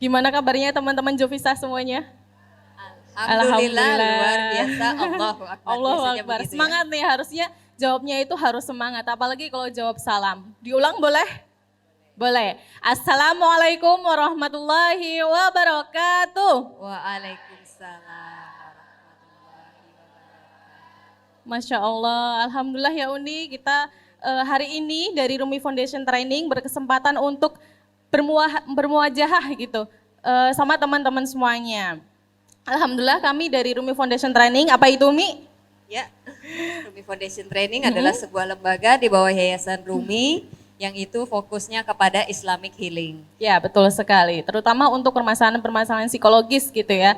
Gimana kabarnya teman-teman Jovisa semuanya? Alhamdulillah, luar biasa. Allahu Akbar. Allahu Biasanya Akbar. begitu ya. Semangat nih, harusnya jawabnya itu harus semangat. Apalagi kalau jawab salam. Diulang boleh? Boleh. Assalamualaikum warahmatullahi wabarakatuh. Waalaikumsalam warahmatullahi wabarakatuh. Masya Allah, Alhamdulillah ya Uni, kita hari ini dari Rumi Foundation Training berkesempatan untuk bermuajahah gitu sama teman-teman semuanya. Alhamdulillah kami dari Rumi Foundation Training, apa itu Umi? Ya, Rumi Foundation Training adalah sebuah lembaga di bawah Yayasan Rumi yang itu fokusnya kepada Islamic Healing. Ya betul sekali, terutama untuk permasalahan-permasalahan psikologis gitu ya.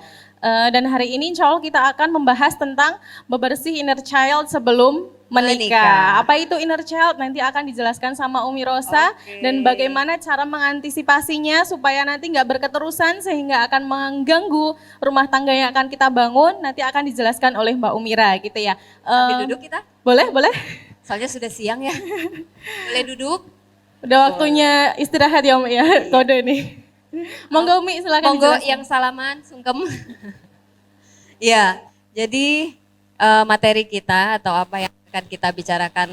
Dan hari ini insya Allah kita akan membahas tentang bebersih inner child sebelum menikah. Apa itu inner child? Nanti akan dijelaskan sama Umi Rosa. Dan bagaimana cara mengantisipasinya supaya nanti nggak berketerusan sehingga akan mengganggu rumah tangga yang akan kita bangun. Nanti akan dijelaskan oleh Mbak Umira gitu ya. Sambil duduk kita? Boleh, boleh. Soalnya sudah siang ya. Boleh duduk? Udah waktunya istirahat ya Umi ya, kode ini. Monggo Umi silakan. Monggo yang salaman, sungkem. Ya, jadi materi kita atau apa yang akan kita bicarakan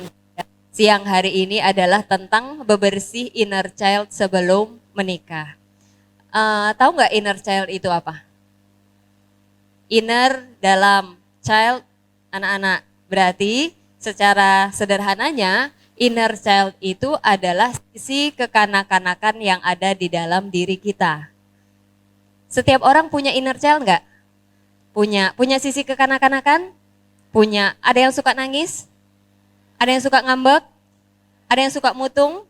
siang hari ini adalah tentang bebersih inner child sebelum menikah. Tahu nggak inner child itu apa? Inner dalam child anak-anak. Berarti secara sederhananya inner child itu adalah sisi kekanak-kanakan yang ada di dalam diri kita. Setiap orang punya inner child nggak? Punya sisi kekanak-kanakan? Punya. Ada yang suka nangis? Ada yang suka ngambek? Ada yang suka mutung?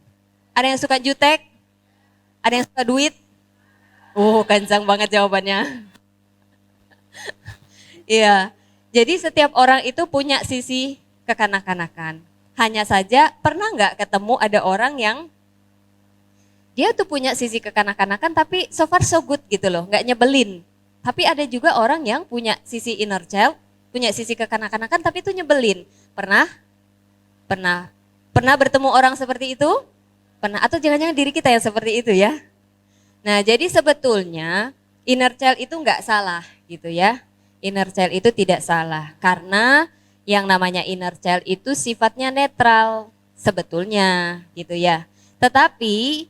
Ada yang suka jutek? Ada yang suka duit? Kencang banget jawabannya. Iya. Jadi setiap orang itu punya sisi kekanak-kanakan. Hanya saja pernah nggak ketemu ada orang yang dia tuh punya sisi kekanak-kanakan tapi so far so good gitu loh, nggak nyebelin. Tapi ada juga orang yang punya sisi inner child, punya sisi kekanak-kanakan tapi itu nyebelin. Pernah? Pernah. Pernah bertemu orang seperti itu? Pernah. Atau jangan-jangan diri kita yang seperti itu ya? Nah jadi sebetulnya inner child itu nggak salah gitu ya. Inner child itu tidak salah karena yang namanya inner child itu sifatnya netral sebetulnya gitu ya. Tetapi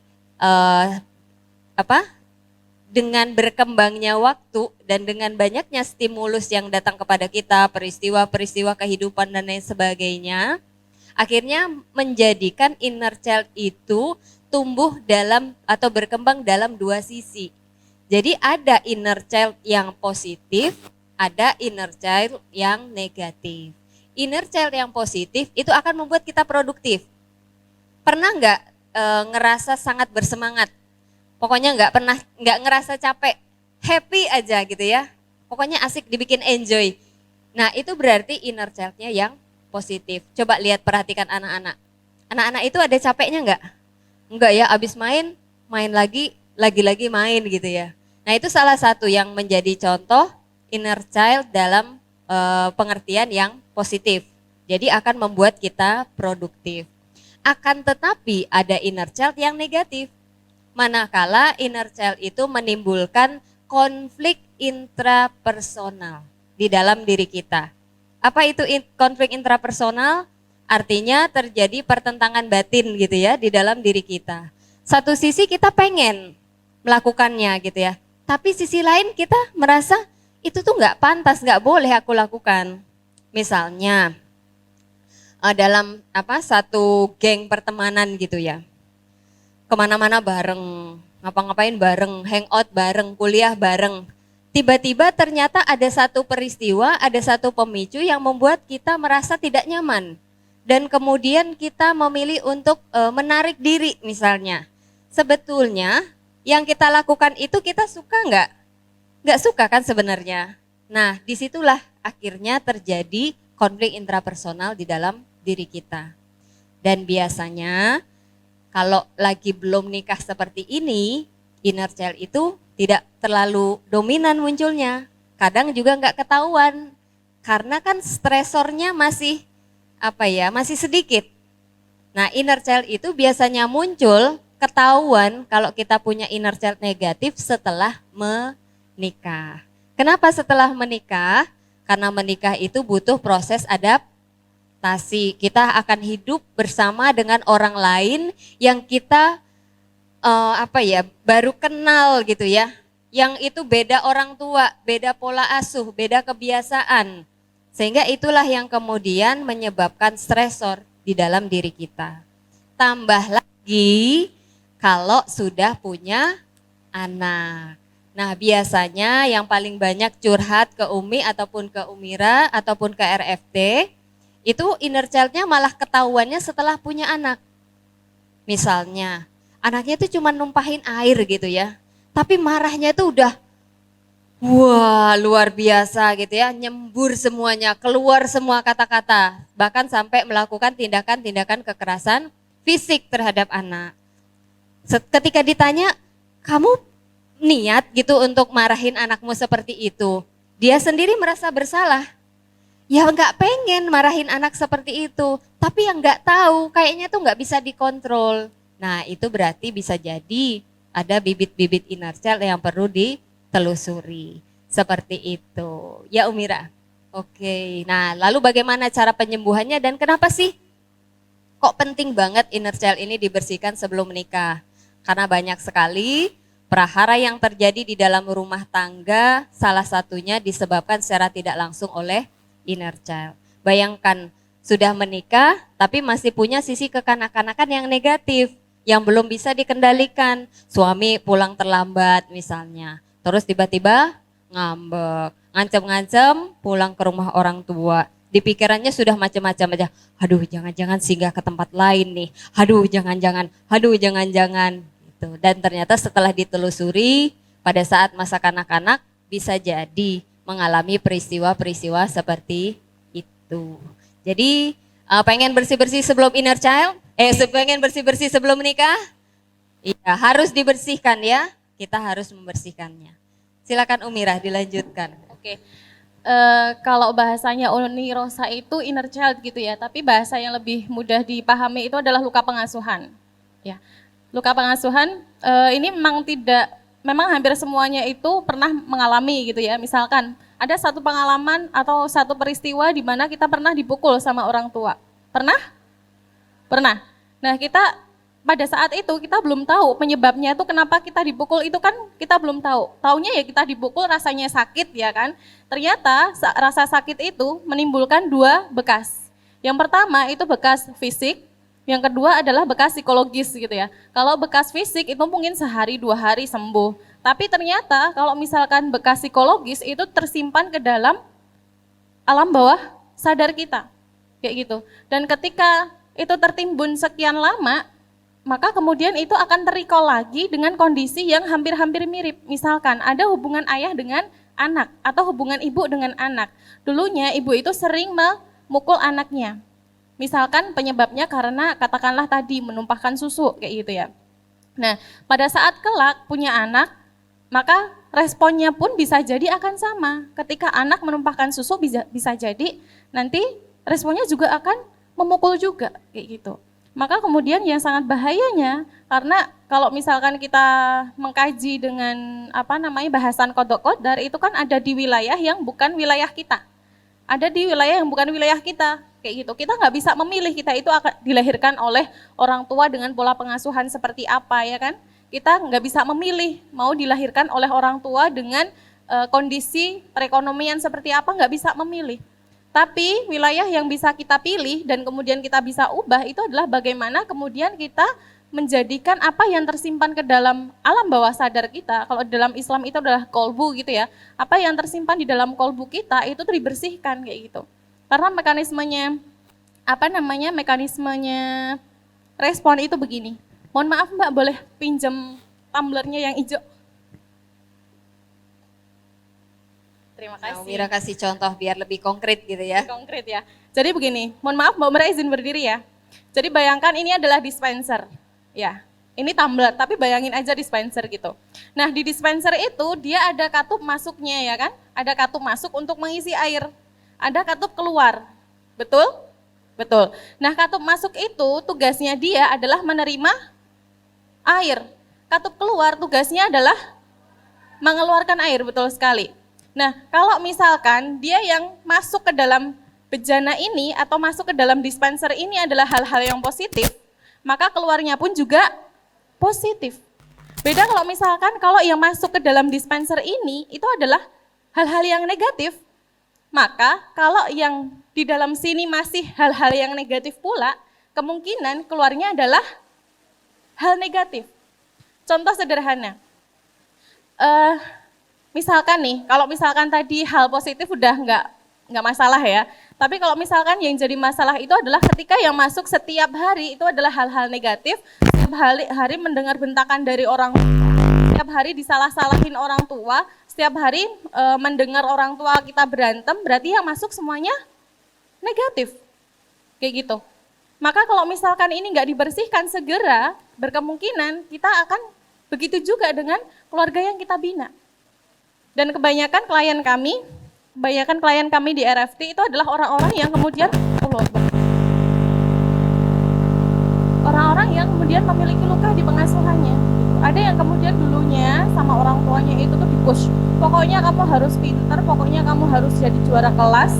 dengan berkembangnya waktu dan dengan banyaknya stimulus yang datang kepada kita, peristiwa-peristiwa kehidupan dan lain sebagainya, akhirnya menjadikan inner child itu tumbuh dalam atau berkembang dalam dua sisi. Jadi ada inner child yang positif, ada inner child yang negatif. Inner child yang positif itu akan membuat kita produktif. Pernah nggak ngerasa sangat bersemangat? Pokoknya nggak ngerasa capek, happy aja gitu ya. Pokoknya asik dibikin enjoy. Nah itu berarti inner child-nya yang positif. Coba lihat perhatikan anak-anak. Anak-anak itu ada capeknya nggak? Nggak ya, abis main lagi main gitu ya. Nah itu salah satu yang menjadi contoh inner child dalam pengertian yang positif. Jadi akan membuat kita produktif. Akan tetapi ada inner child yang negatif. Manakala inner child itu menimbulkan konflik intrapersonal di dalam diri kita. Apa itu konflik intrapersonal? Artinya terjadi pertentangan batin gitu ya di dalam diri kita. Satu sisi kita pengen melakukannya gitu ya. Tapi sisi lain kita merasa itu tuh nggak pantas, nggak boleh aku lakukan. Misalnya dalam satu geng pertemanan gitu ya. Kemana-mana bareng, ngapa-ngapain bareng, hangout bareng, kuliah bareng. Tiba-tiba ternyata ada satu peristiwa, ada satu pemicu yang membuat kita merasa tidak nyaman. Dan kemudian kita memilih untuk menarik diri misalnya. Sebetulnya yang kita lakukan itu kita suka nggak? Nggak suka kan sebenarnya. Nah disitulah akhirnya terjadi konflik intrapersonal di dalam diri kita. Dan biasanya kalau lagi belum nikah seperti ini, inner child itu tidak terlalu dominan munculnya. Kadang juga nggak ketahuan, karena kan stresornya masih sedikit. Nah inner child itu biasanya muncul ketahuan kalau kita punya inner child negatif setelah menikah. Kenapa setelah menikah? Karena menikah itu butuh proses adaptasi. Kita akan hidup bersama dengan orang lain yang kita baru kenal gitu ya. Yang itu beda orang tua, beda pola asuh, beda kebiasaan. Sehingga itulah yang kemudian menyebabkan stresor di dalam diri kita. Tambah lagi kalau sudah punya anak. Nah, biasanya yang paling banyak curhat ke Umi ataupun ke Umira ataupun ke RFT, itu inner child-nya malah ketahuannya setelah punya anak. Misalnya, anaknya itu cuma numpahin air gitu ya, tapi marahnya itu udah wah luar biasa gitu ya, nyembur semuanya, keluar semua kata-kata, bahkan sampai melakukan tindakan-tindakan kekerasan fisik terhadap anak. Ketika ditanya, kamu niat gitu untuk marahin anakmu seperti itu? Dia sendiri merasa bersalah. Ya nggak pengen marahin anak seperti itu, tapi yang nggak tahu kayaknya tuh nggak bisa dikontrol. Nah itu berarti bisa jadi ada bibit-bibit inner child yang perlu ditelusuri. Seperti itu. Ya Umira? Oke, nah lalu bagaimana cara penyembuhannya dan kenapa sih kok penting banget inner child ini dibersihkan sebelum menikah? Karena banyak sekali prahara yang terjadi di dalam rumah tangga, salah satunya disebabkan secara tidak langsung oleh inner child. Bayangkan sudah menikah tapi masih punya sisi kekanak-kanakan yang negatif, yang belum bisa dikendalikan. Suami pulang terlambat misalnya, terus tiba-tiba ngambek, ngancam-ngancam pulang ke rumah orang tua. Di pikirannya sudah macam-macam aja. Aduh, jangan-jangan singgah ke tempat lain nih. Aduh, jangan-jangan. Aduh, jangan-jangan. Gitu. Dan ternyata setelah ditelusuri pada saat masa kanak-kanak bisa jadi mengalami peristiwa-peristiwa seperti itu. Jadi pengen bersih-bersih sebelum inner child? Pengen bersih-bersih sebelum menikah? Iya, harus dibersihkan ya. Kita harus membersihkannya. Silakan Umirah dilanjutkan. Oke. Kalau bahasanya Uni Rosa itu inner child gitu ya, tapi bahasa yang lebih mudah dipahami itu adalah luka pengasuhan. Ya, luka pengasuhan ini memang hampir semuanya itu pernah mengalami gitu ya. Misalkan ada satu pengalaman atau satu peristiwa di mana kita pernah dipukul sama orang tua. Pernah? Pernah. Nah kita pada saat itu kita belum tahu penyebabnya itu kenapa kita dipukul, itu kan kita belum tahu. Taunya ya kita dipukul rasanya sakit ya kan. Ternyata rasa sakit itu menimbulkan dua bekas. Yang pertama itu bekas fisik, yang kedua adalah bekas psikologis gitu ya. Kalau bekas fisik itu mungkin sehari 2 hari sembuh. Tapi ternyata kalau misalkan bekas psikologis itu tersimpan ke dalam alam bawah sadar kita. Kayak gitu. Dan ketika itu tertimbun sekian lama, maka kemudian itu akan terrecall lagi dengan kondisi yang hampir-hampir mirip. Misalkan ada hubungan ayah dengan anak atau hubungan ibu dengan anak. Dulunya ibu itu sering memukul anaknya. Misalkan penyebabnya karena katakanlah tadi menumpahkan susu kayak gitu ya. Nah, pada saat kelak punya anak, maka responnya pun bisa jadi akan sama. Ketika anak menumpahkan susu bisa jadi nanti responnya juga akan memukul juga kayak gitu. Maka kemudian yang sangat bahayanya, karena kalau misalkan kita mengkaji dengan bahasan kodok kodar, itu kan ada di wilayah yang bukan wilayah kita. Ada di wilayah yang bukan wilayah kita, kayak gitu. Kita nggak bisa memilih kita itu akan dilahirkan oleh orang tua dengan pola pengasuhan seperti apa ya kan. Kita nggak bisa memilih mau dilahirkan oleh orang tua dengan kondisi perekonomian seperti apa, nggak bisa memilih. Tapi wilayah yang bisa kita pilih dan kemudian kita bisa ubah itu adalah bagaimana kemudian kita menjadikan apa yang tersimpan ke dalam alam bawah sadar kita. Kalau dalam Islam itu adalah kolbu gitu ya. Apa yang tersimpan di dalam kolbu kita itu tuh dibersihkan kayak gitu. Karena mekanismenya respon itu begini. Mohon maaf Mbak, boleh pinjam tumblernya yang hijau? Terima kasih. Mira kasih contoh biar lebih konkret gitu ya. Konkret ya. Jadi begini, mohon maaf Mbak Mira izin berdiri ya. Jadi bayangkan ini adalah dispenser. Ya, ini tumbler, tapi bayangin aja dispenser gitu. Nah di dispenser itu dia ada katup masuknya ya kan. Ada katup masuk untuk mengisi air. Ada katup keluar. Betul? Betul. Nah katup masuk itu tugasnya dia adalah menerima Air. Katup keluar tugasnya adalah mengeluarkan air, betul sekali. Nah, kalau misalkan dia yang masuk ke dalam bejana ini atau masuk ke dalam dispenser ini adalah hal-hal yang positif, maka keluarnya pun juga positif. Beda kalau misalkan kalau yang masuk ke dalam dispenser ini itu adalah hal-hal yang negatif, maka kalau yang di dalam sini masih hal-hal yang negatif pula, kemungkinan keluarnya adalah hal negatif. Contoh sederhana, misalkan nih, kalau misalkan tadi hal positif udah nggak masalah ya. Tapi kalau misalkan yang jadi masalah itu adalah ketika yang masuk setiap hari itu adalah hal-hal negatif, setiap hari mendengar bentakan dari orang tua, setiap hari disalah-salahin orang tua, setiap hari mendengar orang tua kita berantem, berarti yang masuk semuanya negatif. Kayak gitu. Maka kalau misalkan ini nggak dibersihkan segera, berkemungkinan kita akan begitu juga dengan keluarga yang kita bina. Dan kebanyakan klien kami di RFT itu adalah orang-orang yang kemudian orang-orang yang kemudian memiliki luka di pengasuhannya. Ada yang kemudian dulunya sama orang tuanya itu tuh di-push. Pokoknya kamu harus pintar, pokoknya kamu harus jadi juara kelas.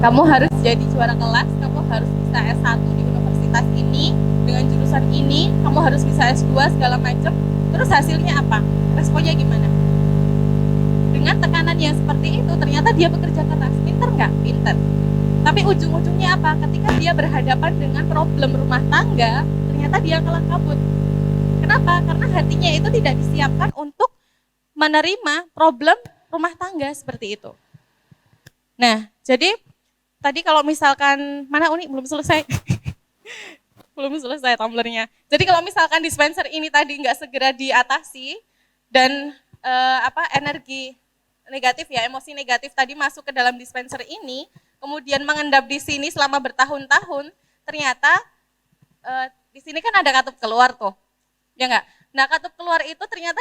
Kamu harus jadi juara kelas, kamu harus bisa S1 di universitas ini, dengan jurusan ini, kamu harus bisa S2 segala macam. Terus hasilnya apa? Responnya gimana? Dengan tekanan yang seperti itu, ternyata dia bekerja keras. Pinter nggak? Pinter. Tapi ujung-ujungnya apa? Ketika dia berhadapan dengan problem rumah tangga, ternyata dia kalah kabut. Kenapa? Karena hatinya itu tidak disiapkan untuk menerima problem rumah tangga seperti itu. Nah, jadi tadi kalau misalkan, mana Uni? Belum selesai. Belum selesai tumblernya. Jadi kalau misalkan dispenser ini tadi nggak segera diatasi, dan energi negatif ya, emosi negatif tadi masuk ke dalam dispenser ini, kemudian mengendap di sini selama bertahun-tahun, ternyata di sini kan ada katup keluar tuh, ya nggak? Nah katup keluar itu ternyata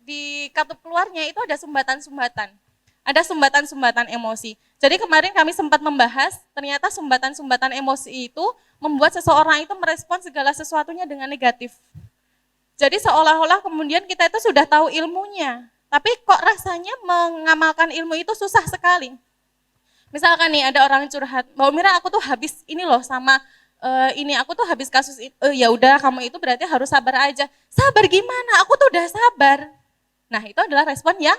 di katup keluarnya itu ada sumbatan-sumbatan, ada sumbatan-sumbatan emosi. Jadi kemarin kami sempat membahas, ternyata sumbatan-sumbatan emosi itu membuat seseorang itu merespon segala sesuatunya dengan negatif. Jadi seolah-olah kemudian kita itu sudah tahu ilmunya, tapi kok rasanya mengamalkan ilmu itu susah sekali. Misalkan nih ada orang curhat, Mbak Mira aku tuh habis ini loh sama ini, aku tuh habis kasus itu, ya udah kamu itu berarti harus sabar aja. Sabar gimana? Aku tuh udah sabar. Nah itu adalah respon yang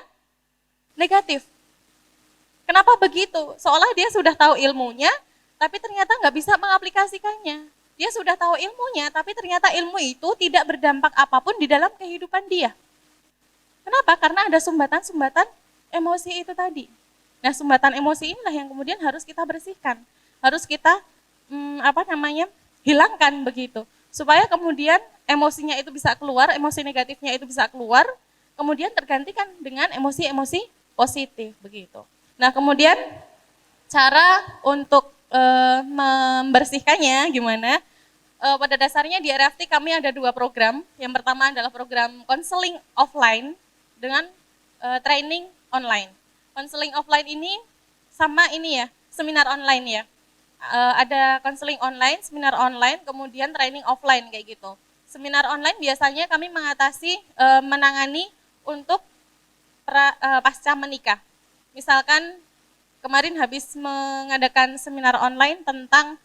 negatif. Kenapa begitu? Seolah dia sudah tahu ilmunya, tapi ternyata nggak bisa mengaplikasikannya. Dia sudah tahu ilmunya, tapi ternyata ilmu itu tidak berdampak apapun di dalam kehidupan dia. Kenapa? Karena ada sumbatan-sumbatan emosi itu tadi. Nah, sumbatan emosi inilah yang kemudian harus kita bersihkan, harus kita hilangkan begitu, supaya kemudian emosinya itu bisa keluar, emosi negatifnya itu bisa keluar, kemudian tergantikan dengan emosi-emosi positif begitu. Nah, kemudian cara untuk membersihkannya gimana? Pada dasarnya di RFT kami ada 2 program. Yang pertama adalah program konseling offline dengan training online. Konseling offline ini sama ini ya, seminar online ya. Ada konseling online, seminar online, kemudian training offline kayak gitu. Seminar online biasanya kami menangani untuk pasca menikah. Misalkan kemarin habis mengadakan seminar online tentang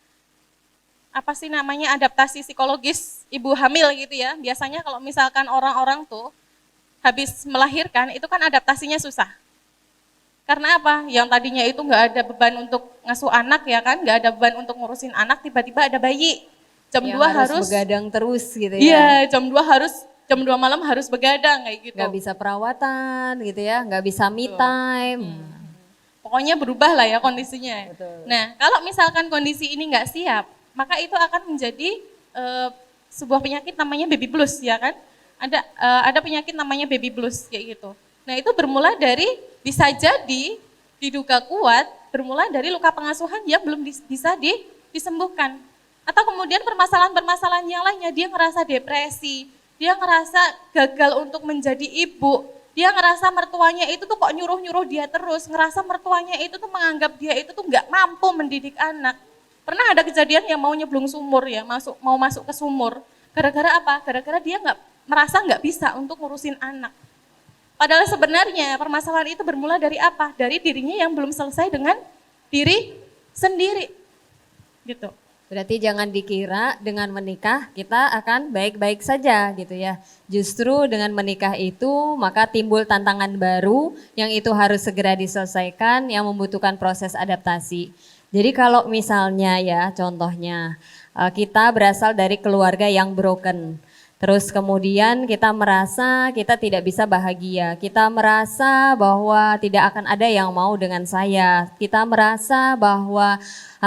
adaptasi psikologis ibu hamil gitu ya. Biasanya kalau misalkan orang-orang tuh habis melahirkan itu kan adaptasinya susah. Karena apa? Yang tadinya itu nggak ada beban untuk ngasuh anak ya kan, nggak ada beban untuk ngurusin anak, tiba-tiba ada bayi. Jam 2 harus begadang terus gitu ya. Iya, jam 2 malam harus begadang kayak gitu. Nggak bisa perawatan gitu ya, nggak bisa me time. Pokoknya berubah lah ya kondisinya. Betul. Nah, kalau misalkan kondisi ini nggak siap, maka itu akan menjadi sebuah penyakit namanya baby blues ya kan. Ada penyakit namanya baby blues kayak gitu. Nah itu bermula dari, bisa jadi diduga kuat, bermula dari luka pengasuhan yang belum bisa disembuhkan. Atau kemudian permasalahan-permasalahan yang lainnya, dia ngerasa depresi, dia ngerasa gagal untuk menjadi ibu, dia ngerasa mertuanya itu tuh kok nyuruh-nyuruh dia terus, ngerasa mertuanya itu tuh menganggap dia itu tuh nggak mampu mendidik anak. Pernah ada kejadian yang mau nyeblung sumur ya, mau masuk ke sumur. Gara-gara apa? Gara-gara dia merasa nggak bisa untuk ngurusin anak. Padahal sebenarnya permasalahan itu bermula dari apa? Dari dirinya yang belum selesai dengan diri sendiri. Gitu. Berarti jangan dikira dengan menikah kita akan baik-baik saja gitu ya. Justru dengan menikah itu maka timbul tantangan baru yang itu harus segera diselesaikan yang membutuhkan proses adaptasi. Jadi kalau misalnya ya contohnya kita berasal dari keluarga yang broken. Terus kemudian kita merasa kita tidak bisa bahagia, kita merasa bahwa tidak akan ada yang mau dengan saya, kita merasa bahwa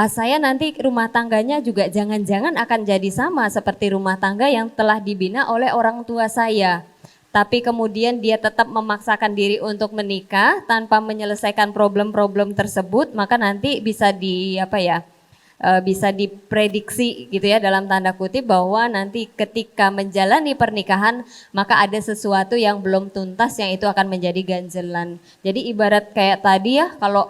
saya nanti rumah tangganya juga jangan-jangan akan jadi sama seperti rumah tangga yang telah dibina oleh orang tua saya. Tapi kemudian dia tetap memaksakan diri untuk menikah tanpa menyelesaikan problem-problem tersebut, maka nanti bisa bisa diprediksi gitu ya dalam tanda kutip bahwa nanti ketika menjalani pernikahan maka ada sesuatu yang belum tuntas yang itu akan menjadi ganjelan. Jadi ibarat kayak tadi ya kalau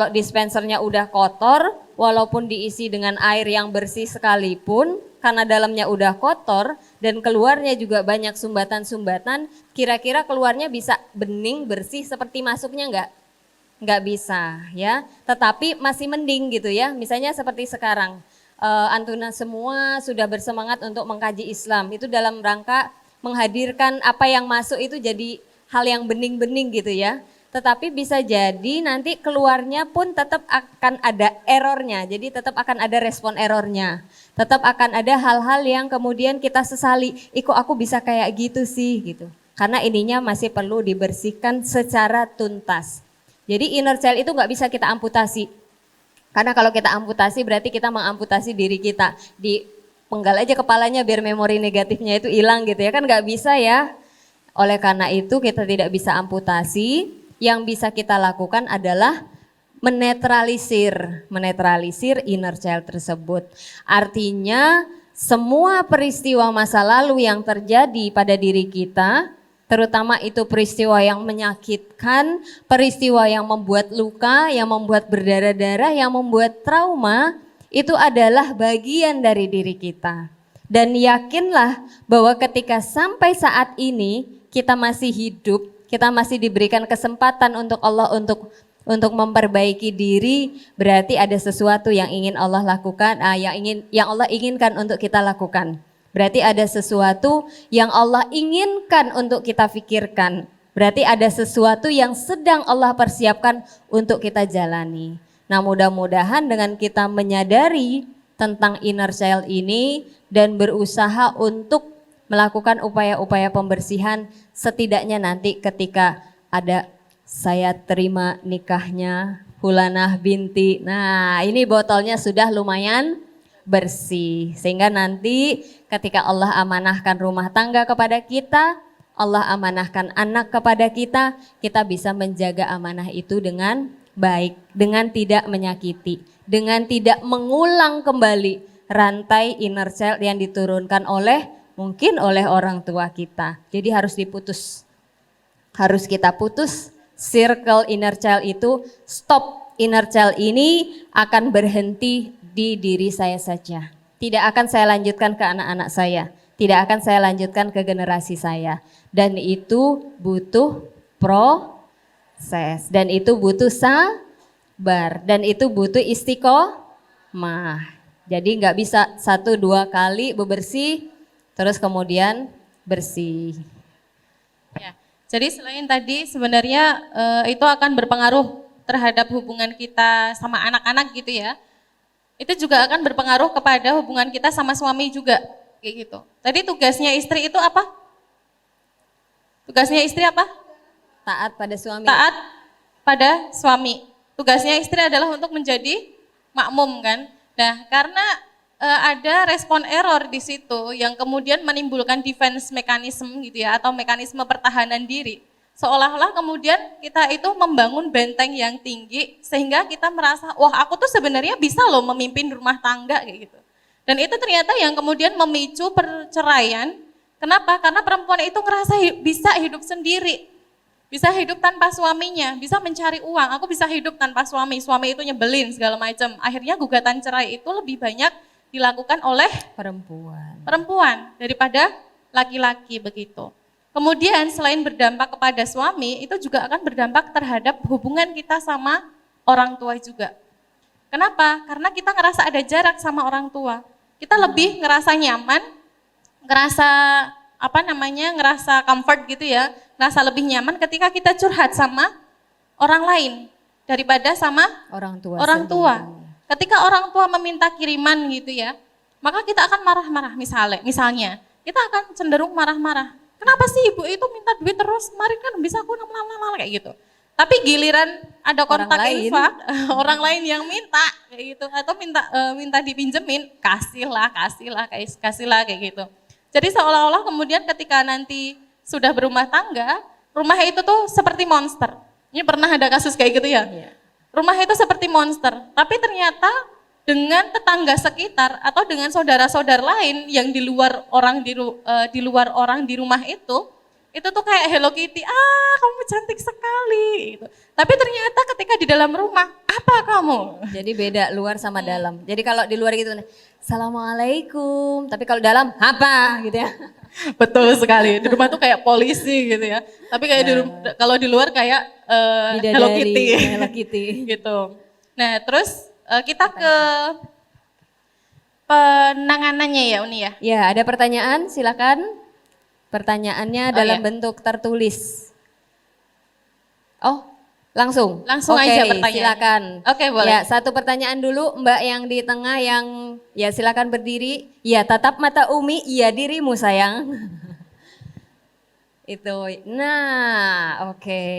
dispensernya udah kotor walaupun diisi dengan air yang bersih sekalipun karena dalamnya udah kotor dan keluarnya juga banyak sumbatan-sumbatan, kira-kira keluarnya bisa bening bersih seperti masuknya enggak? Nggak bisa ya, tetapi masih mending gitu ya. Misalnya seperti sekarang, Antuna semua sudah bersemangat untuk mengkaji Islam. Itu dalam rangka menghadirkan apa yang masuk itu jadi hal yang bening-bening gitu ya. Tetapi bisa jadi nanti keluarnya pun tetap akan ada errornya, jadi tetap akan ada respon errornya. Tetap akan ada hal-hal yang kemudian kita sesali, kok aku bisa kayak gitu sih gitu. Karena ininya masih perlu dibersihkan secara tuntas. Jadi inner child itu nggak bisa kita amputasi. Karena kalau kita amputasi berarti kita mengamputasi diri kita. Dipenggal aja kepalanya biar memori negatifnya itu hilang gitu ya, kan nggak bisa ya. Oleh karena itu kita tidak bisa amputasi, yang bisa kita lakukan adalah menetralisir inner child tersebut. Artinya semua peristiwa masa lalu yang terjadi pada diri kita, terutama itu peristiwa yang menyakitkan, peristiwa yang membuat luka, yang membuat berdarah-darah, yang membuat trauma, itu adalah bagian dari diri kita. Dan yakinlah bahwa ketika sampai saat ini kita masih hidup, kita masih diberikan kesempatan untuk Allah untuk memperbaiki diri, berarti ada sesuatu yang ingin Allah lakukan, yang Allah inginkan untuk kita lakukan. Berarti ada sesuatu yang Allah inginkan untuk kita pikirkan. Berarti ada sesuatu yang sedang Allah persiapkan untuk kita jalani. Nah, mudah-mudahan dengan kita menyadari tentang inner child ini dan berusaha untuk melakukan upaya-upaya pembersihan, setidaknya nanti ketika ada saya terima nikahnya Hulanah binti. Nah, ini botolnya sudah lumayan bersih, sehingga nanti ketika Allah amanahkan rumah tangga kepada kita, Allah amanahkan anak kepada kita, kita bisa menjaga amanah itu dengan baik, dengan tidak menyakiti, dengan tidak mengulang kembali rantai inner child yang diturunkan mungkin oleh orang tua kita. Jadi harus diputus, harus kita putus circle inner child itu. Stop, inner child ini akan berhenti di diri saya saja. Tidak akan saya lanjutkan ke anak-anak saya. Tidak akan saya lanjutkan ke generasi saya. Dan itu butuh proses. Dan itu butuh sabar. Dan itu butuh istiqomah. Jadi nggak bisa 1-2 kali bebersih, terus kemudian bersih. Ya, jadi selain tadi sebenarnya itu akan berpengaruh terhadap hubungan kita sama anak-anak gitu ya. Itu juga akan berpengaruh kepada hubungan kita sama suami juga, kayak gitu. Tadi tugasnya istri itu apa? Tugasnya istri apa? Taat pada suami. Taat pada suami. Tugasnya istri adalah untuk menjadi makmum kan. Nah, karena ada respon error di situ yang kemudian menimbulkan defense mechanism gitu ya, atau mekanisme pertahanan diri. Seolah-olah kemudian kita itu membangun benteng yang tinggi sehingga kita merasa, wah aku tuh sebenarnya bisa loh memimpin rumah tangga kayak gitu. Dan itu ternyata yang kemudian memicu perceraian. Kenapa? Karena perempuan itu ngerasa bisa hidup sendiri. Bisa hidup tanpa suaminya, bisa mencari uang. Aku bisa hidup tanpa suami, suami itu nyebelin segala macam. Akhirnya gugatan cerai itu lebih banyak dilakukan oleh Perempuan. daripada laki-laki begitu. Kemudian selain berdampak kepada suami, itu juga akan berdampak terhadap hubungan kita sama orang tua juga. Kenapa? Karena kita ngerasa ada jarak sama orang tua. Kita lebih ngerasa nyaman, ngerasa ngerasa comfort gitu ya, ngerasa lebih nyaman ketika kita curhat sama orang lain daripada sama Orang tua. orang tua. sendiri. Ketika orang tua meminta kiriman gitu ya, maka kita akan marah-marah misalnya. Kita akan cenderung marah-marah. Kenapa sih ibu itu minta duit terus? Kemarin kan bisa aku lama-lama kayak gitu. Tapi giliran ada kontak Orang lain. infak, orang lain yang minta kayak gitu atau minta dipinjemin, kasihlah kayak gitu. Jadi seolah-olah kemudian ketika nanti sudah berumah tangga, rumah itu tuh seperti monster. Ini pernah ada kasus kayak gitu ya? Iya. Rumah itu seperti monster, tapi ternyata dengan tetangga sekitar atau dengan saudara-saudara lain yang di luar orang di rumah itu tuh kayak Hello Kitty, kamu cantik sekali gitu. Tapi ternyata ketika di dalam rumah, apa kamu? Jadi beda luar sama dalam. Jadi kalau di luar gitu, Assalamualaikum. Tapi kalau dalam, apa gitu ya. Betul sekali, di rumah tuh kayak polisi gitu ya. Tapi kayak kalau di luar kayak Hello Bidadari, Kitty. Hello Kitty. Gitu. Nah terus kita ke penanganannya ya Uni ya. Ya, ada pertanyaan, silakan. Pertanyaannya dalam iya. bentuk tertulis. Oh, langsung. Langsung Oke, aja pertanyaan. Silakan. Oke, boleh. Ya, satu pertanyaan dulu, Mbak yang di tengah yang ya silakan berdiri. Ya, tatap mata Umi, iya dirimu sayang. Itu. Nah, oke.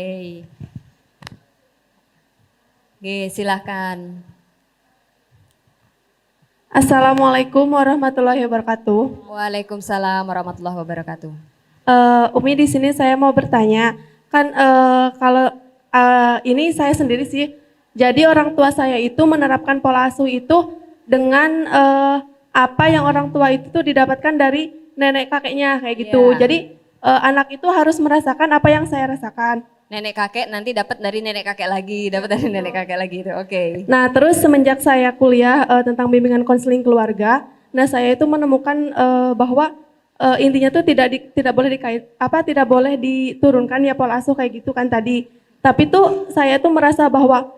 Oke, silakan. Assalamualaikum warahmatullahi wabarakatuh. Waalaikumsalam warahmatullahi wabarakatuh. Umi di sini saya mau bertanya, kan kalau ini saya sendiri sih, jadi orang tua saya itu menerapkan pola asuh itu dengan apa yang orang tua itu tuh didapatkan dari nenek kakeknya kayak gitu. Iya. Jadi anak itu harus merasakan apa yang saya rasakan. Nenek kakek nanti dapat dari nenek kakek lagi, dapat dari nenek kakek lagi itu. Oke. Nah, terus semenjak saya kuliah tentang bimbingan konseling keluarga, nah saya itu menemukan bahwa intinya tuh tidak boleh diturunkan ya pola asuh kayak gitu kan tadi. Tapi tuh saya tuh merasa bahwa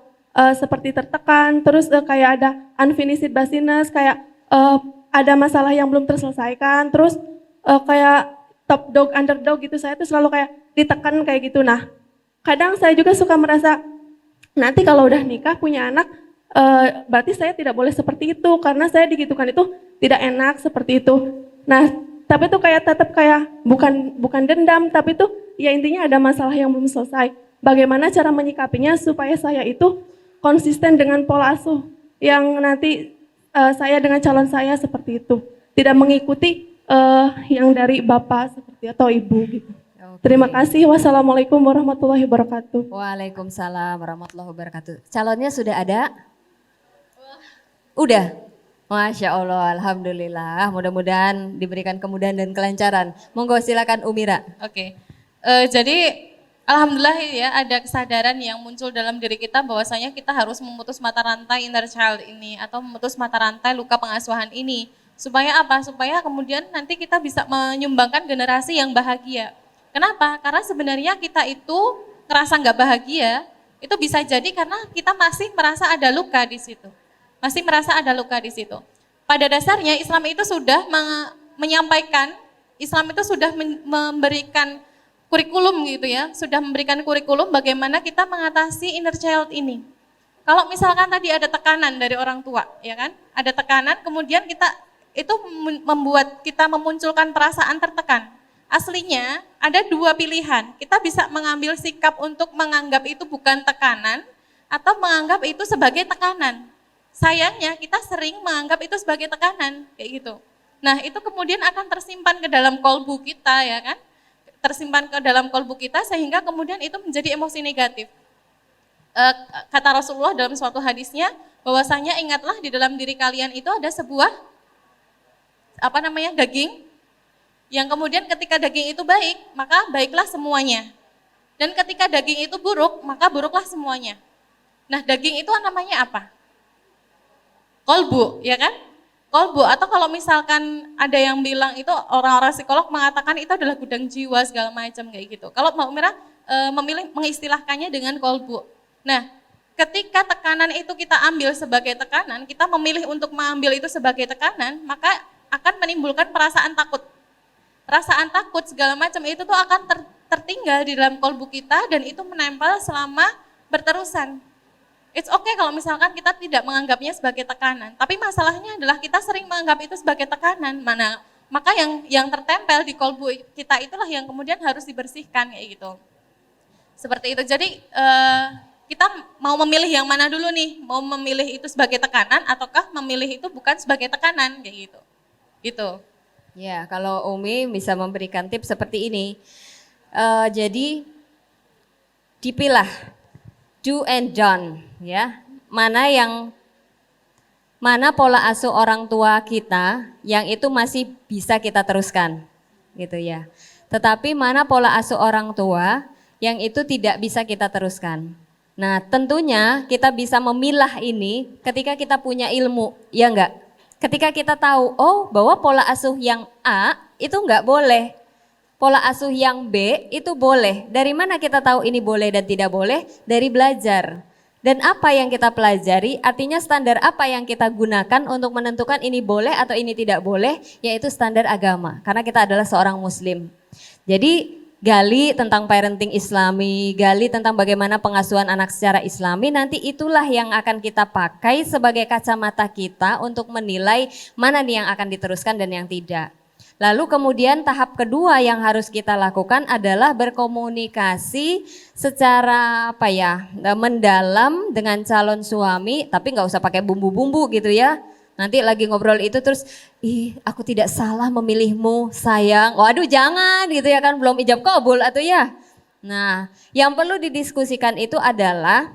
seperti tertekan, terus kayak ada unfinished business, kayak ada masalah yang belum terselesaikan, terus kayak top dog, underdog gitu, saya tuh selalu kayak ditekan kayak gitu. Nah, kadang saya juga suka merasa nanti kalau udah nikah punya anak, berarti saya tidak boleh seperti itu karena saya digitukan itu tidak enak seperti itu. Nah, tapi itu kayak tetap kayak bukan dendam, tapi itu ya intinya ada masalah yang belum selesai. Bagaimana cara menyikapinya supaya saya itu konsisten dengan pola asuh yang nanti saya dengan calon saya seperti itu, tidak mengikuti yang dari bapak seperti atau ibu gitu. Oke. Terima kasih. Wassalamualaikum warahmatullahi wabarakatuh. Waalaikumsalam warahmatullahi wabarakatuh. Calonnya sudah ada? Udah? Masya Allah, Alhamdulillah. Mudah-mudahan diberikan kemudahan dan kelancaran. Monggo silakan Umira. Oke. Jadi alhamdulillah ya ada kesadaran yang muncul dalam diri kita bahwasanya kita harus memutus mata rantai inner child ini atau memutus mata rantai luka pengasuhan ini. Supaya apa? Supaya kemudian nanti kita bisa menyumbangkan generasi yang bahagia. Kenapa? Karena sebenarnya kita itu ngerasa nggak bahagia, itu bisa jadi karena kita masih merasa ada luka di situ. Masih merasa ada luka di situ. Pada dasarnya Islam itu sudah menyampaikan, Islam itu sudah memberikan kurikulum gitu ya, sudah memberikan kurikulum bagaimana kita mengatasi inner child ini. Kalau misalkan tadi ada tekanan dari orang tua, ya kan? Ada tekanan, kemudian kita itu membuat kita memunculkan perasaan tertekan. Aslinya ada dua pilihan, kita bisa mengambil sikap untuk menganggap itu bukan tekanan atau menganggap itu sebagai tekanan. Sayangnya kita sering menganggap itu sebagai tekanan, kayak gitu. Nah itu kemudian akan tersimpan ke dalam kolbu kita ya kan, tersimpan ke dalam kolbu kita sehingga kemudian itu menjadi emosi negatif. Kata Rasulullah dalam suatu hadisnya bahwasanya ingatlah di dalam diri kalian itu ada sebuah daging yang kemudian ketika daging itu baik, maka baiklah semuanya. Dan ketika daging itu buruk, maka buruklah semuanya. Nah, daging itu namanya apa? Kolbu, ya kan? kolbu, atau kalau misalkan ada yang bilang itu orang-orang psikolog mengatakan itu adalah gudang jiwa segala macam kayak gitu. Kalau Mbak Umira memilih mengistilahkannya dengan kolbu. Nah, ketika tekanan itu kita ambil sebagai tekanan, kita memilih untuk mengambil itu sebagai tekanan, maka akan menimbulkan perasaan takut. Perasaan takut segala macam itu tuh akan tertinggal di dalam kolbu kita dan itu menempel selama berterusan. It's okay kalau misalkan kita tidak menganggapnya sebagai tekanan, tapi masalahnya adalah kita sering menganggap itu sebagai tekanan. Maka yang tertempel di kolbu kita itulah yang kemudian harus dibersihkan kayak gitu. Seperti itu. Jadi kita mau memilih yang mana dulu nih? Mau memilih itu sebagai tekanan ataukah memilih itu bukan sebagai tekanan kayak gitu. Gitu. Ya, kalau Umi bisa memberikan tips seperti ini. Jadi dipilah do and done ya. Mana pola asuh orang tua kita yang itu masih bisa kita teruskan gitu ya. Tetapi mana pola asuh orang tua yang itu tidak bisa kita teruskan. Nah, tentunya kita bisa memilah ini ketika kita punya ilmu, ya enggak? Ketika kita tahu, oh bahwa pola asuh yang A itu enggak boleh. Pola asuh yang B itu boleh. Dari mana kita tahu ini boleh dan tidak boleh? Dari belajar. Dan apa yang kita pelajari, artinya standar apa yang kita gunakan untuk menentukan ini boleh atau ini tidak boleh, yaitu standar agama. Karena kita adalah seorang muslim. Jadi gali tentang parenting islami, gali tentang bagaimana pengasuhan anak secara islami, nanti itulah yang akan kita pakai sebagai kacamata kita untuk menilai mana nih yang akan diteruskan dan yang tidak. Lalu kemudian tahap kedua yang harus kita lakukan adalah berkomunikasi secara mendalam dengan calon suami, tapi nggak usah pakai bumbu-bumbu gitu ya. Nanti lagi ngobrol itu terus, aku tidak salah memilihmu sayang. Waduh jangan gitu ya kan, belum ijab kabul atau ya. Nah yang perlu didiskusikan itu adalah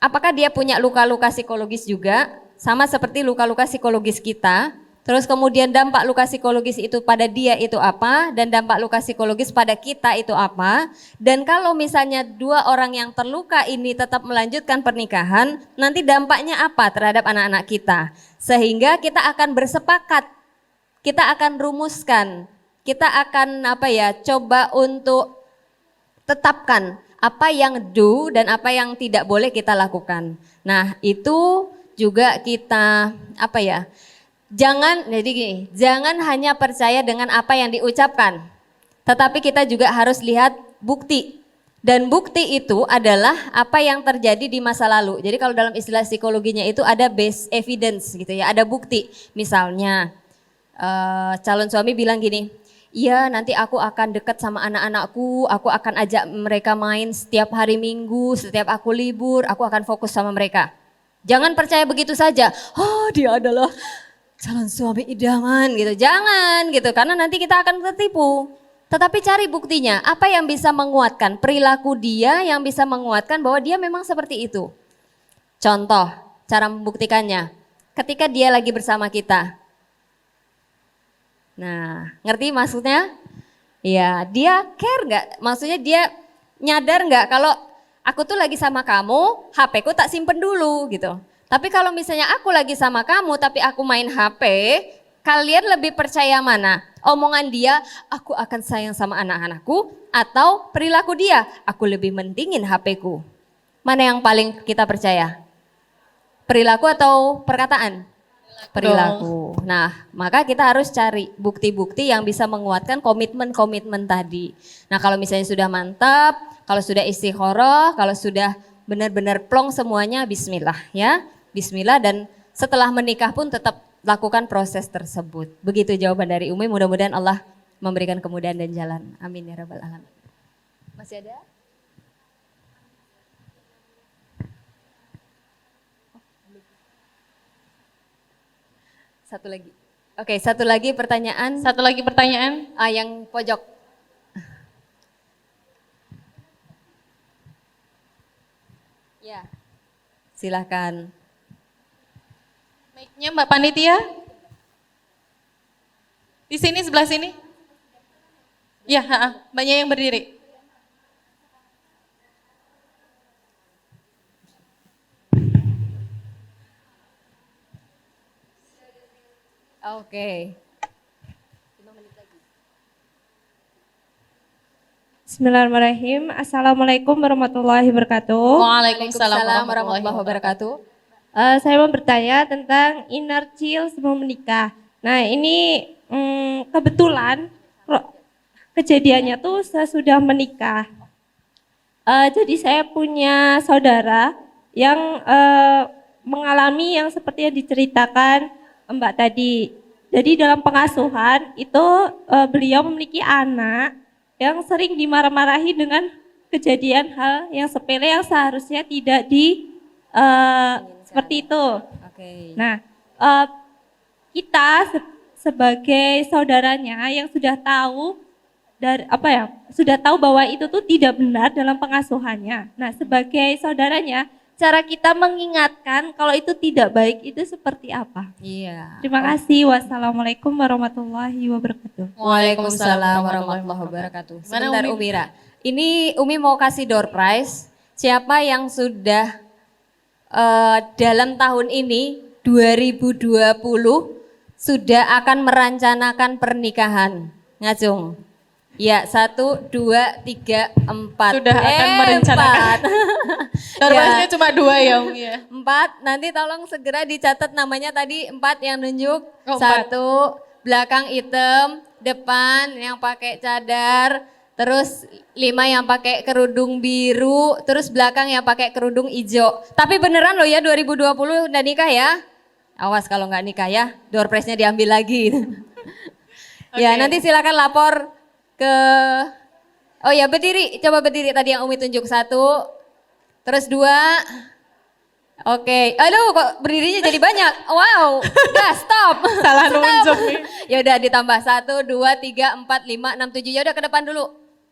apakah dia punya luka-luka psikologis juga, sama seperti luka-luka psikologis kita. Terus kemudian dampak luka psikologis itu pada dia itu apa, dan dampak luka psikologis pada kita itu apa. Dan kalau misalnya dua orang yang terluka ini tetap melanjutkan pernikahan, nanti dampaknya apa terhadap anak-anak kita. Sehingga kita akan bersepakat, kita akan rumuskan, kita akan coba untuk tetapkan apa yang do dan apa yang tidak boleh kita lakukan. Nah itu juga kita jangan hanya percaya dengan apa yang diucapkan, tetapi kita juga harus lihat bukti. Dan bukti itu adalah apa yang terjadi di masa lalu. Jadi kalau dalam istilah psikologinya itu ada base evidence gitu ya, ada bukti. Misalnya calon suami bilang gini, iya nanti aku akan dekat sama anak-anakku, aku akan ajak mereka main setiap hari Minggu, setiap aku libur, aku akan fokus sama mereka. Jangan percaya begitu saja, oh dia adalah calon suami idaman gitu, jangan gitu, karena nanti kita akan tertipu. Tetapi cari buktinya, apa yang bisa menguatkan perilaku dia, yang bisa menguatkan bahwa dia memang seperti itu. Contoh, cara membuktikannya, ketika dia lagi bersama kita. Nah, ngerti maksudnya? Ya, dia care nggak? Maksudnya dia nyadar nggak kalau aku tuh lagi sama kamu, HP-ku tak simpen dulu gitu. Tapi kalau misalnya aku lagi sama kamu tapi aku main HP, kalian lebih percaya mana? Omongan dia, aku akan sayang sama anak-anakku, atau perilaku dia, aku lebih mentingin HP-ku. Mana yang paling kita percaya? Perilaku atau perkataan? Perilaku. Nah, maka kita harus cari bukti-bukti yang bisa menguatkan komitmen-komitmen tadi. Nah, kalau misalnya sudah mantap, kalau sudah istikharah, kalau sudah benar-benar plong semuanya, bismillah ya. Bismillah, dan setelah menikah pun tetap lakukan proses tersebut. Begitu jawaban dari Umi, mudah-mudahan Allah memberikan kemudahan dan jalan. Amin ya rabbal alamin. Masih ada? Satu lagi. Oke, satu lagi pertanyaan. Satu lagi pertanyaan. Yang pojok. Ya, silakan. Mic-nya Mbak Panitia. Di sini, sebelah sini. Ya, Mbaknya yang berdiri. Oke. Bismillahirrahmanirrahim. Assalamualaikum warahmatullahi wabarakatuh. Waalaikumsalam Warahmatullahi wabarakatuh. Saya mau bertanya tentang inner child sebelum menikah. Nah ini kebetulan kejadiannya tuh sesudah menikah. Jadi saya punya saudara yang mengalami yang seperti yang diceritakan Mbak tadi. Jadi dalam pengasuhan itu beliau memiliki anak yang sering dimarah-marahi dengan kejadian hal yang sepele yang seharusnya tidak seperti itu. Oke. Nah, kita sebagai saudaranya yang sudah tahu sudah tahu bahwa itu tuh tidak benar dalam pengasuhannya. Nah, sebagai saudaranya, cara kita mengingatkan kalau itu tidak baik itu seperti apa? Iya. Terima kasih. Wassalamualaikum warahmatullahi wabarakatuh. Waalaikumsalam warahmatullahi wabarakatuh. Gimana, Sebentar Umi? Umira. Ini Umi mau kasih door prize. Siapa yang sudah dalam tahun ini 2020 sudah akan merencanakan pernikahan? Ngacung. Ya, 1, 2, 3, 4. Sudah akan merencanakan. 4. Terbatasnya cuma 2 ya Umi ya. 4, nanti tolong segera dicatat namanya tadi 4 yang nunjuk. Oh, 4. 1, belakang hitam, depan yang pakai cadar, terus 5 yang pakai kerudung biru, terus belakang yang pakai kerudung hijau. Tapi beneran loh ya 2020 udah nikah ya. Awas kalau nggak nikah ya, door prize-nya diambil lagi. Ya, nanti silakan lapor ke, oh ya berdiri, coba berdiri tadi yang Umi tunjuk 1, terus 2, oke, aduh kok berdirinya jadi banyak, wow, udah stop. Salah nunjuk nih. Ya udah ditambah 1, 2, 3, 4, 5, 6, 7, ya udah ke depan dulu.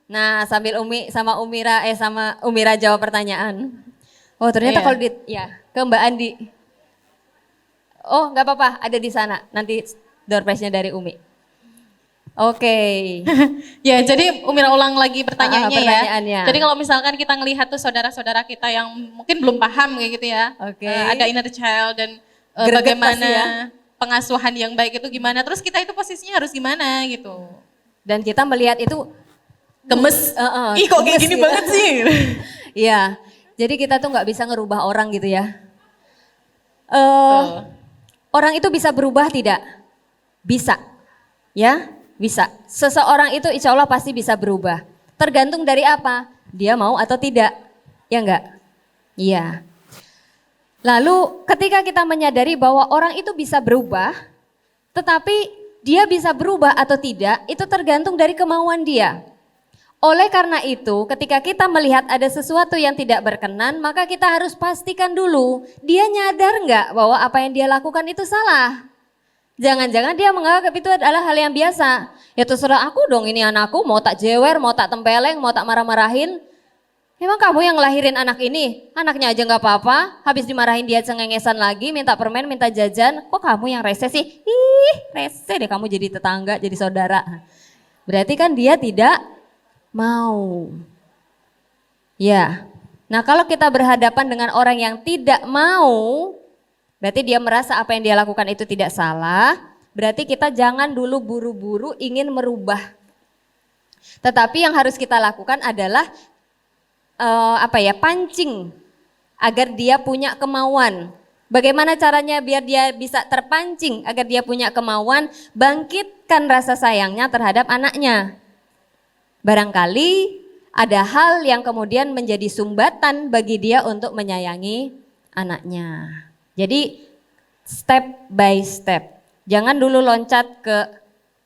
Nah sambil Umi sama Umira jawab pertanyaan. Oh ternyata Iya. kalau ya ke Mbak Andi. Oh nggak apa-apa, ada di sana, nanti door prize-nya dari Umi. Oke. Ya, jadi Umira ulang lagi pertanyaannya, pertanyaannya. ya. Jadi kalau misalkan kita ngelihat tuh saudara-saudara kita yang mungkin belum paham kayak gitu ya. Oke. Ada inner child dan Greget bagaimana pasti ya. pengasuhan yang baik itu gimana. Terus kita itu posisinya harus gimana gitu. Dan kita melihat itu Gemes. Ih kok kayak gemes gini gitu. banget sih. Iya, jadi kita tuh nggak bisa ngerubah orang gitu ya. Tuh. Orang itu bisa berubah tidak? Bisa, ya bisa. Seseorang itu insya Allah pasti bisa berubah. Tergantung dari apa? Dia mau atau tidak, ya enggak? Iya. Lalu ketika kita menyadari bahwa orang itu bisa berubah, tetapi dia bisa berubah atau tidak, itu tergantung dari kemauan dia. Oleh karena itu, ketika kita melihat ada sesuatu yang tidak berkenan, maka kita harus pastikan dulu, dia nyadar nggak bahwa apa yang dia lakukan itu salah. Jangan-jangan dia menganggap itu adalah hal yang biasa. Ya terserah aku dong, ini anakku, mau tak jewer, mau tak tempeleng, mau tak marah-marahin. Emang kamu yang ngelahirin anak ini? Anaknya aja nggak apa-apa, habis dimarahin dia cengengesan lagi, minta permen, minta jajan. Kok kamu yang rese sih? Ih, rese deh kamu jadi tetangga, jadi saudara. Berarti kan dia tidak mau. Ya, nah kalau kita berhadapan dengan orang yang tidak mau, berarti dia merasa apa yang dia lakukan itu tidak salah, berarti kita jangan dulu buru-buru ingin merubah. Tetapi yang harus kita lakukan adalah pancing agar dia punya kemauan. Bagaimana caranya biar dia bisa terpancing agar dia punya kemauan, bangkitkan rasa sayangnya terhadap anaknya. Barangkali ada hal yang kemudian menjadi sumbatan bagi dia untuk menyayangi anaknya. Jadi step by step. Jangan dulu loncat ke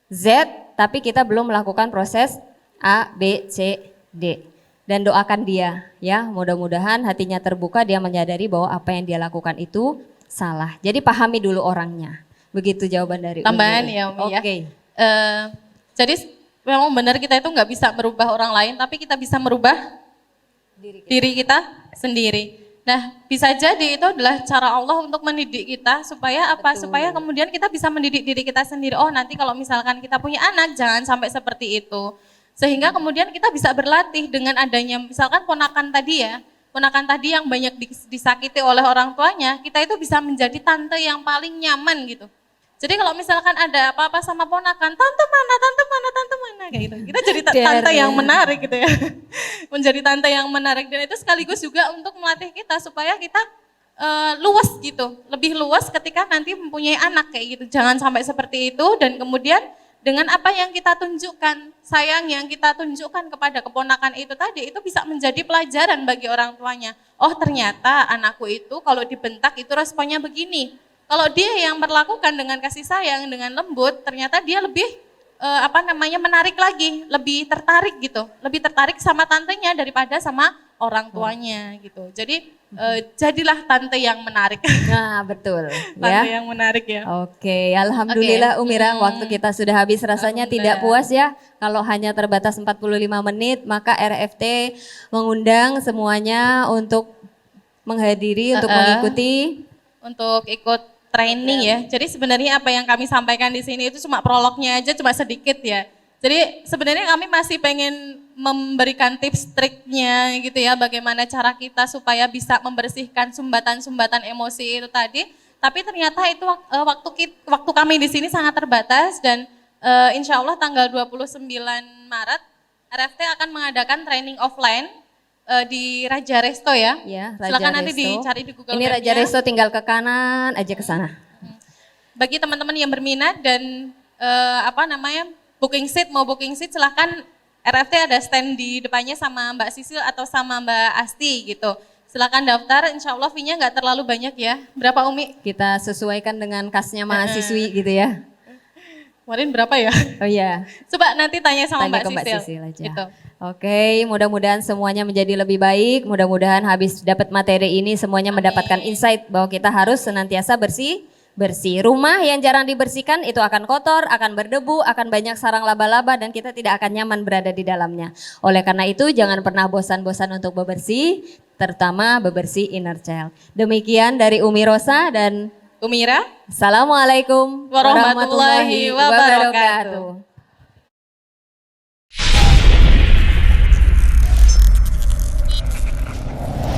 Z tapi kita belum melakukan proses A, B, C, D. Dan doakan dia ya, mudah-mudahan hatinya terbuka, dia menyadari bahwa apa yang dia lakukan itu salah. Jadi pahami dulu orangnya. Begitu jawaban dari Tambahan Umi. ya Umi ya. Oke. Jadi memang benar kita itu nggak bisa merubah orang lain, tapi kita bisa merubah diri kita sendiri. Nah, bisa jadi itu adalah cara Allah untuk mendidik kita supaya apa? Betul. Supaya kemudian kita bisa mendidik diri kita sendiri. Oh, nanti kalau misalkan kita punya anak jangan sampai seperti itu. Sehingga kemudian kita bisa berlatih dengan adanya misalkan ponakan tadi ya. Ponakan tadi yang banyak disakiti oleh orang tuanya, kita itu bisa menjadi tante yang paling nyaman gitu. Jadi kalau misalkan ada apa-apa sama ponakan, tante mana, tante mana, tante mana, kayak gitu. Kita jadi tante yang menarik gitu ya. Menjadi tante yang menarik, dan itu sekaligus juga untuk melatih kita supaya kita luas gitu. Lebih luas ketika nanti mempunyai anak kayak gitu. Jangan sampai seperti itu, dan kemudian dengan apa yang kita tunjukkan, sayang yang kita tunjukkan kepada keponakan itu tadi, itu bisa menjadi pelajaran bagi orang tuanya. Oh ternyata anakku itu kalau dibentak itu responnya begini. Kalau dia yang berlakukan dengan kasih sayang, dengan lembut, ternyata dia lebih menarik lagi, lebih tertarik gitu, lebih tertarik sama tantenya daripada sama orang tuanya gitu. Jadi jadilah tante yang menarik. Nah, betul. Tante Ya. yang menarik ya. Oke, alhamdulillah Umira, waktu kita sudah habis, rasanya tidak puas ya kalau hanya terbatas 45 menit, maka RFT mengundang semuanya untuk menghadiri, untuk mengikuti. Untuk ikut training ya. Jadi sebenarnya apa yang kami sampaikan di sini itu cuma prolognya aja, cuma sedikit ya. Jadi sebenarnya kami masih pengen memberikan tips triknya gitu ya, bagaimana cara kita supaya bisa membersihkan sumbatan-sumbatan emosi itu tadi. Tapi ternyata itu waktu kami di sini sangat terbatas, dan insya Allah tanggal 29 Maret RFT akan mengadakan training offline di Raja Resto ya. Ya, Raja Silakan nanti Resto. dicari di Google Ini Map-nya. Raja Resto, tinggal ke kanan aja ke sana. Bagi teman-teman yang berminat dan booking seat, silahkan. RFT ada stand di depannya sama Mbak Sisil atau sama Mbak Asti gitu. Silakan daftar, insya Allah fee-nya nggak terlalu banyak ya. Berapa Umi? Kita sesuaikan dengan kasnya mahasiswi gitu ya. Kemarin berapa ya? Oh iya. Coba nanti tanya sama Tanya Mbak ke Mbak Sisil. Sisil aja. Gitu. Oke, mudah-mudahan semuanya menjadi lebih baik. Mudah-mudahan habis dapat materi ini semuanya mendapatkan insight bahwa kita harus senantiasa bersih. Rumah yang jarang dibersihkan itu akan kotor, akan berdebu, akan banyak sarang laba-laba, dan kita tidak akan nyaman berada di dalamnya. Oleh karena itu jangan pernah bosan-bosan untuk bebersih, terutama bebersih inner child. Demikian dari Umi Rosa dan Umira. Assalamualaikum Warahmatullahi wabarakatuh.